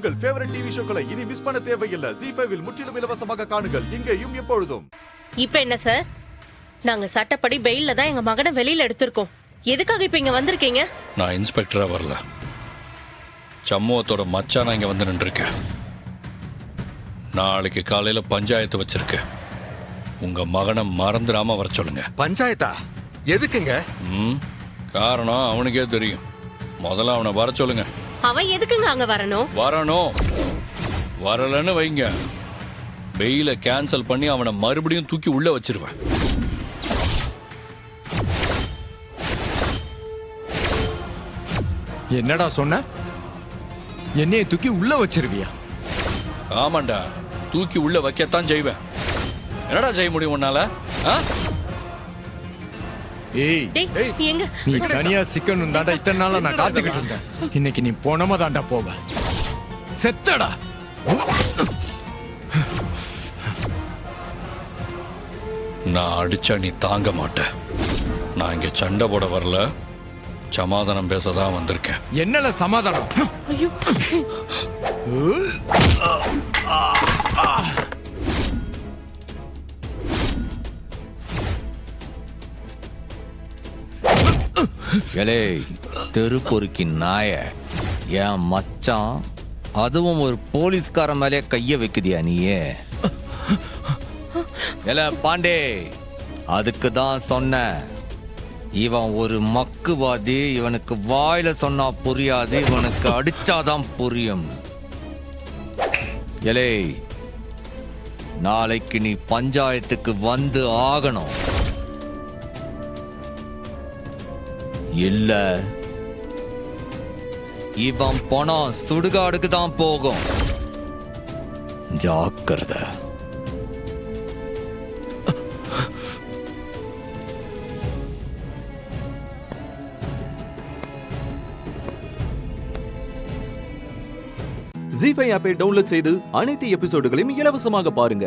உங்கள் favourite TV ஷோக்களை இனி miss பண்ண தேவையில்லை. ZEE5 இல் முற்றிலும் இலவசமாக காணுங்கள். இங்கேயும் எப்பொழுதும். இப்ப என்ன சார்? நாங்க சட்டப்படி பெயில்ல தான் எங்க மகனை வெளியில எடுத்திருக்கோம். எதுக்காக இப்ப இங்க வந்திருக்கீங்க? நான் இன்ஸ்பெக்டரா வரல, சமூகத்தோட மச்சானா இங்க வந்து நின்றுருக்கேன். நாளைக்கு காலையில பஞ்சாயத்து வச்சிருக்கேன். உங்க மகனை மறந்துடாம வர சொல்லுங்க. பஞ்சாயத்தா? எதுக்குங்க? காரணம் அவனுக்கே தெரியும். முதல்ல அவனை வர சொல்லுங்க. அவன் எதுக்குங்க அங்க வரணும்? வரலன்னு வைங்க, பெயில கேன்சல் பண்ணி அவனை மறுபடியும் தூக்கி உள்ள வச்சிருவேன். என்னடா சொன்ன? என்னைய தூக்கி உள்ள வச்சிருவியா? ஆமாண்டா, தூக்கி உள்ள வைக்கத்தான் செய்வேன். என்னடா செய்ய முடியும் உன்னால? ஏய், எங்க நீ தனியா சிக்கணும் தாண்டா இத்தனை நாளா நான் காத்துக்கிட்டு இருந்தேன். இன்னைக்கு நீ போனமா தாண்டா போவ. செத்தடா. நான் அடிச்சா நீ தாங்க மாட்ட. நான் இங்க சண்டை போட வரல, சமாதானம் பேசதான் வந்திருக்கேன். என்னல சமாதானம்? ஐயோ, எலே தெருப்பொறுக்கி நாய, என் மச்சான் அதுவும் ஒரு போலீஸ்கார மேலே கைய வைக்குதியா நீயே? எல பாண்டே, அதுக்கு தான் சொன்ன, இவன் ஒரு மக்குவாதி. இவனுக்கு வாயில சொன்னா புரியாது, இவனுக்கு அடிச்சாதான் புரியும். எலே, நாளைக்கு நீ பஞ்சாயத்துக்கு வந்து ஆகணும். இல்ல இவன் பணம் சுடுகாடுக்கு தான் போகும். ஜாக்கிரதை. ZEE5 ஆப்பை டவுன்லோட் செய்து அனைத்து எபிசோடுகளையும் இலவசமாக பாருங்க.